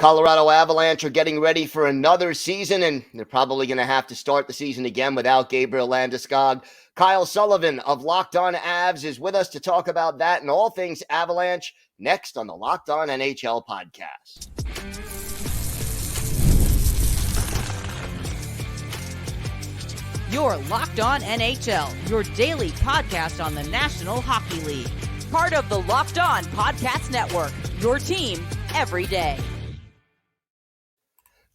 Colorado Avalanche are getting ready for another season, and they're probably going to have to start the season again without Gabriel Landeskog. Kyle Sullivan of Locked On Avs is with us to talk about that and all things Avalanche next on the Locked On NHL Podcast. You're Locked On NHL, your daily podcast on the National Hockey League. Part of the Locked On Podcast Network, your team every day.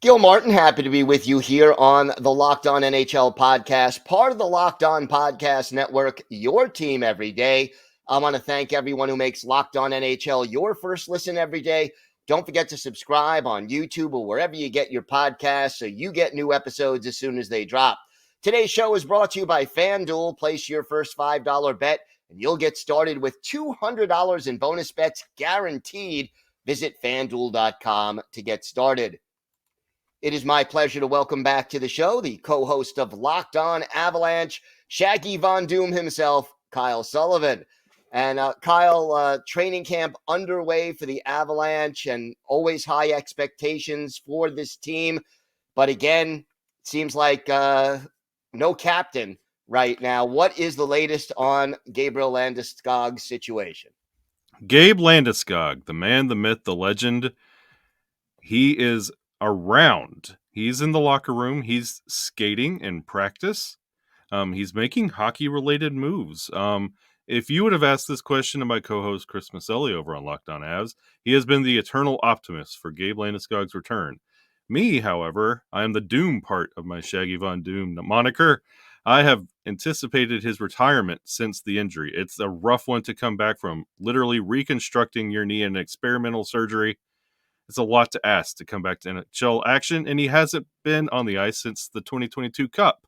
Gil Martin, happy to be with you here on the Locked On NHL Podcast, part of the Locked On Podcast Network, your team every day. I want to thank everyone who makes Locked On NHL your first listen every day. Don't forget to subscribe on YouTube or wherever you get your podcasts so you get new episodes as soon as they drop. Today's show is brought to you by FanDuel. Place your first $5 bet, and you'll get started with $200 in bonus bets guaranteed. Visit FanDuel.com to get started. It is my pleasure to welcome back to the show the co-host of Locked On Avalanche, Shaggy Von Doom himself, Kyle Sullivan. And Kyle, training camp underway for the Avalanche and always high expectations for this team. But again, it seems like no captain right now. What is the latest on Gabriel Landeskog's situation? Gabe Landeskog, the man, the myth, the legend. He is around. He's in the locker room. He's skating in practice. He's making hockey-related moves. If you would have asked this question to my co-host Chris Maselli over on Locked On Avs, he has been the eternal optimist for Gabe Landeskog's return. Me, however, I am the doom part of my Shaggy Von Doom moniker. I have anticipated his retirement since the injury. It's a rough one to come back from. Literally reconstructing your knee in experimental surgery. It's a lot to ask to come back to NHL action, and he hasn't been on the ice since the 2022 Cup.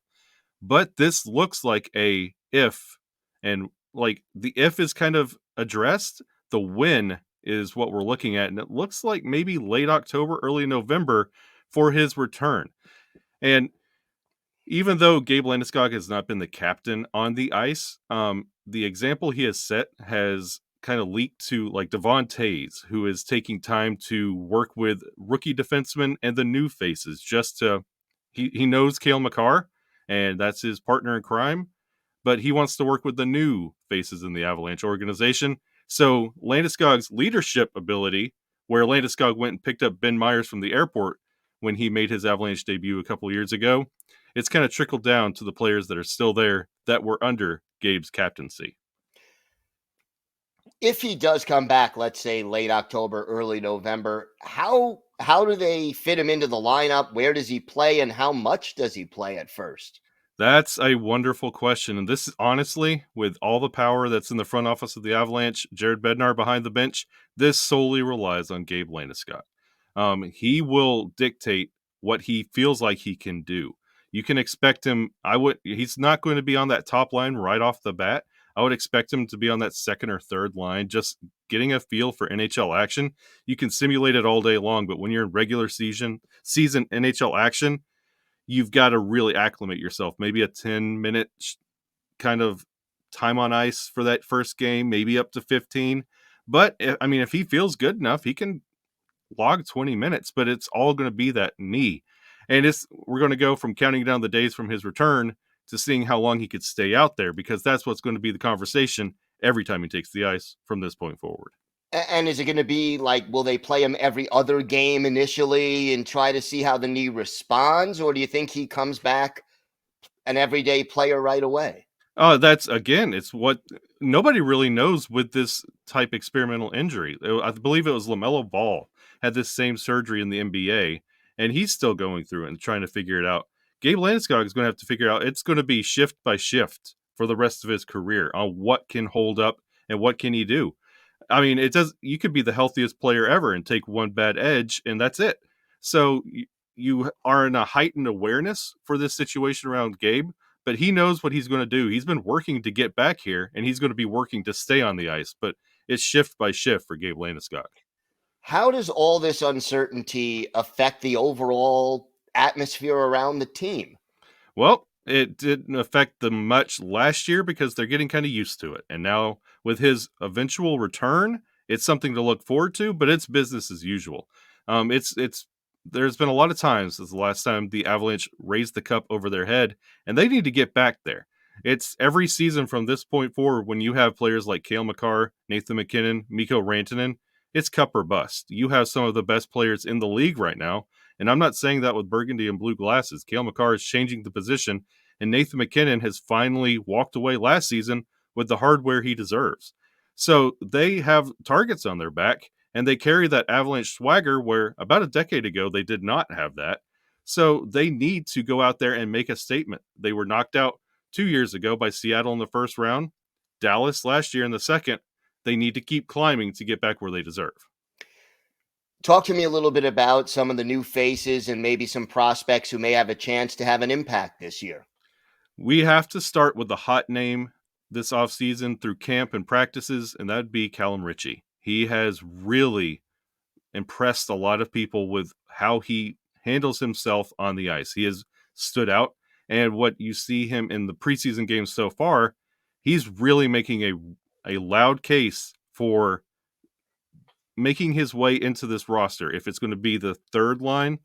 But this looks like a if, and like the if is kind of addressed. The when is what we're looking at, and it looks like maybe late October, early November for his return. And even though Gabe Landeskog has not been the captain on the ice, the example he has set has kind of leaked to like Devon Toews, who is taking time to work with rookie defensemen and the new faces just to, he knows Cale Makar, and that's his partner in crime, but he wants to work with the new faces in the Avalanche organization. So Landeskog's leadership ability, where Landeskog went and picked up Ben Myers from the airport when he made his Avalanche debut a couple years ago, it's kind of trickled down to the players that are still there that were under Gabe's captaincy. If he does come back, let's say late October, early November, how do they fit him into the lineup? Where does he play, and how much does he play at first? That's a wonderful question. And this, honestly, with all the power that's in the front office of the Avalanche, Jared Bednar behind the bench, this solely relies on Gabe Landeskog. He will dictate what he feels like he can do. You can expect him, he's not going to be on that top line right off the bat. I would expect him to be on that second or third line, just getting a feel for NHL action. You can simulate it all day long, but when you're in regular season NHL action, you've got to really acclimate yourself. Maybe a 10-minute kind of time on ice for that first game, maybe up to 15. But, I mean, if he feels good enough, he can log 20 minutes, but it's all going to be that knee. And we're going to go from counting down the days from his return to seeing how long he could stay out there, because that's what's going to be the conversation every time he takes the ice from this point forward. And is it going to be like, will they play him every other game initially and try to see how the knee responds? Or do you think he comes back an everyday player right away? That's, again, it's what nobody really knows with this type experimental injury. I believe it was LaMelo Ball had this same surgery in the NBA, and he's still going through it and trying to figure it out. Gabe Landeskog is going to have to figure out, it's going to be shift by shift for the rest of his career on what can hold up and what can he do. I mean, you could be the healthiest player ever and take one bad edge, and that's it. So you are in a heightened awareness for this situation around Gabe, but he knows what he's going to do. He's been working to get back here, and he's going to be working to stay on the ice, but it's shift by shift for Gabe Landeskog. How does all this uncertainty affect the overall atmosphere around the team? Well, it didn't affect them much last year because they're getting kind of used to it. And now with his eventual return, it's something to look forward to, but it's business as usual. It's there's been a lot of times since the last time the Avalanche raised the cup over their head, and they need to get back there. It's every season from this point forward when you have players like Cale Makar, Nathan MacKinnon, Mikko Rantanen, it's cup or bust. You have some of the best players in the league right now, and I'm not saying that with burgundy and blue glasses. Cale Makar is changing the position, and Nathan MacKinnon has finally walked away last season with the hardware he deserves. So they have targets on their back, and they carry that Avalanche swagger where about a decade ago they did not have that. So they need to go out there and make a statement. They were knocked out 2 years ago by Seattle in the first round, Dallas last year in the second. They need to keep climbing to get back where they deserve. Talk to me a little bit about some of the new faces and maybe some prospects who may have a chance to have an impact this year. We have to start with the hot name this offseason through camp and practices, and that'd be Callum Ritchie. He has really impressed a lot of people with how he handles himself on the ice. He has stood out, and what you see him in the preseason games so far, he's really making a loud case for making his way into this roster. If it's going to be the third line,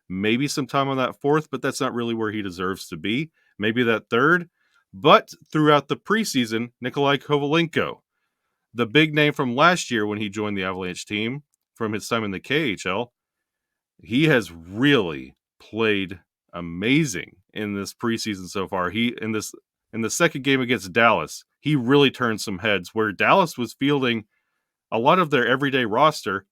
maybe some time on that fourth, but that's not really where he deserves to be. Maybe that third. But throughout the preseason, Nikolai Kovalenko, the big name from last year when he joined the Avalanche team from his time in the KHL, he has really played amazing in this preseason so far. In the second game against Dallas, he really turned some heads where Dallas was fielding a lot of their everyday roster.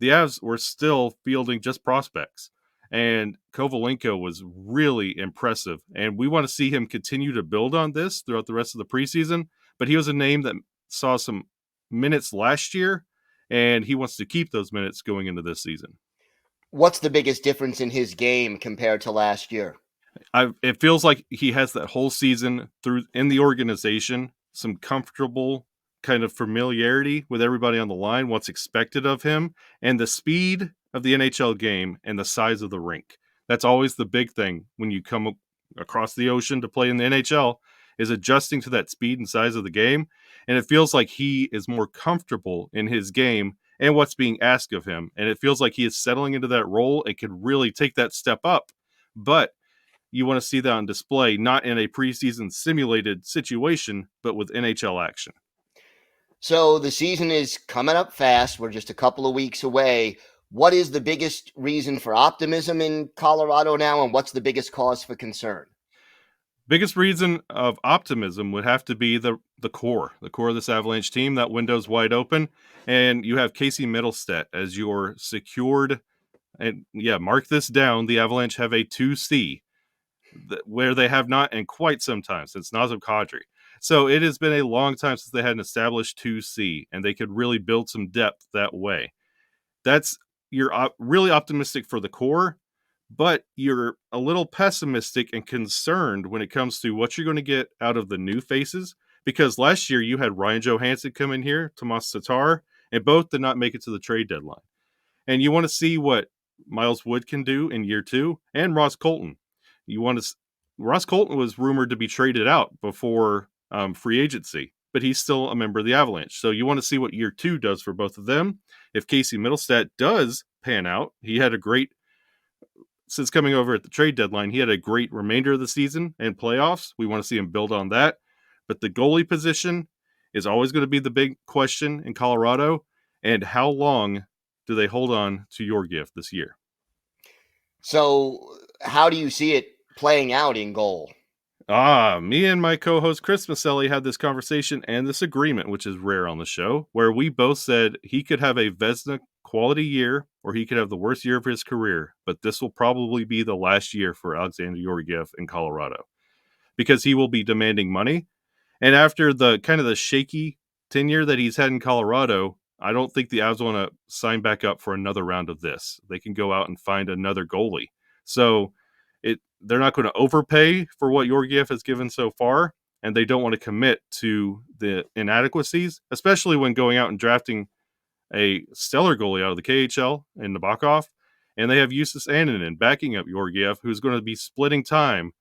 The Avs were still fielding just prospects. And Kovalenko was really impressive. And we want to see him continue to build on this throughout the rest of the preseason. But he was a name that saw some minutes last year, and he wants to keep those minutes going into this season. What's the biggest difference in his game compared to last year? It feels like he has that whole season through in the organization, some comfortable kind of familiarity with everybody on the line, what's expected of him, and the speed of the NHL game and the size of the rink. That's always the big thing when you come across the ocean to play in the NHL, is adjusting to that speed and size of the game. And it feels like he is more comfortable in his game and what's being asked of him. And it feels like he is settling into that role and can really take that step up. But you want to see that on display, not in a preseason simulated situation, but with NHL action. So the season is coming up fast. We're just a couple of weeks away. What is the biggest reason for optimism in Colorado now, and what's the biggest cause for concern? Biggest reason of optimism would have to be the core of this Avalanche team. That window's wide open, and you have Casey Middlestat as your secured. And yeah, mark this down. The Avalanche have a 2C, where they have not in quite some time, since Nazem Kadri. So it has been a long time since they had an established 2C, and they could really build some depth that way. You're really optimistic for the core, but you're a little pessimistic and concerned when it comes to what you're going to get out of the new faces, because last year you had Ryan Johansson come in here, Tomas Tatar, and both did not make it to the trade deadline. And you want to see what Miles Wood can do in year two, and Ross Colton. Ross Colton was rumored to be traded out before free agency, but he's still a member of the Avalanche. So you want to see what year two does for both of them. If Casey Middlestat does pan out, since coming over at the trade deadline, he had a great remainder of the season and playoffs. We want to see him build on that. But the goalie position is always going to be the big question in Colorado. And how long do they hold on to Georgiev this year? So how do you see it playing out in goal? Me and my co-host Chris Maselli had this conversation and this agreement, which is rare on the show, where we both said he could have a Vezina quality year or he could have the worst year of his career, but this will probably be the last year for Alexander Georgiev in Colorado because he will be demanding money. And after the kind of the shaky tenure that he's had in Colorado, I don't think the Avs want to sign back up for another round of this. They can go out and find another goalie. So they're not going to overpay for what Georgiev has given so far, and they don't want to commit to the inadequacies, especially when going out and drafting a stellar goalie out of the KHL in Nabokov, and they have Justus Annunen backing up Georgiev, who's going to be splitting time,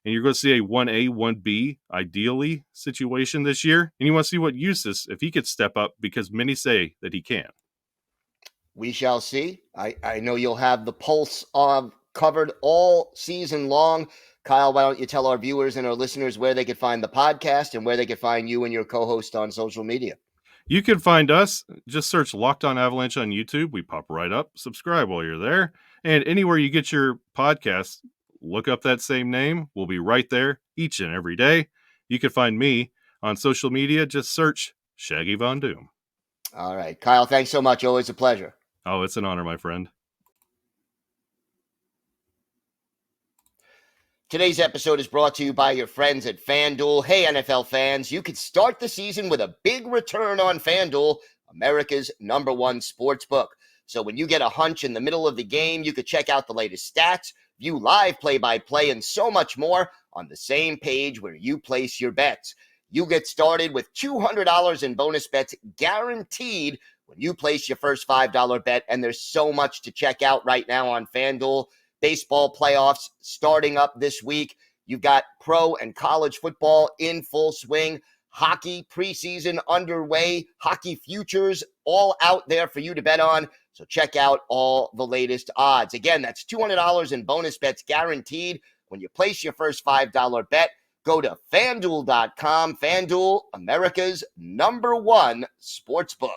and you're going to see a 1A, 1B, ideally, situation this year, and you want to see what Justus, if he could step up, because many say that he can. We shall see. I know you'll have the pulse covered all season long. Kyle, why don't you tell our viewers and our listeners where they could find the podcast and where they could find you and your co-host on social media? You can find us. Just search Locked On Avalanche on YouTube. We pop right up. Subscribe while you're there. And anywhere you get your podcasts, look up that same name. We'll be right there each and every day. You can find me on social media. Just search Shaggy Von Doom. All right. Kyle, thanks so much. Always a pleasure. Oh, it's an honor, my friend. Today's episode is brought to you by your friends at FanDuel. Hey, NFL fans, you could start the season with a big return on FanDuel, America's #1 sportsbook. So when you get a hunch in the middle of the game, you could check out the latest stats, view live play-by-play, and so much more on the same page where you place your bets. You get started with $200 in bonus bets guaranteed when you place your first $5 bet, and there's so much to check out right now on FanDuel. Baseball playoffs starting up this week. You've got pro and college football in full swing. Hockey preseason underway. Hockey futures all out there for you to bet on. So check out all the latest odds. Again, that's $200 in bonus bets guaranteed when you place your first $5 bet. Go to FanDuel.com. FanDuel, America's #1 sportsbook.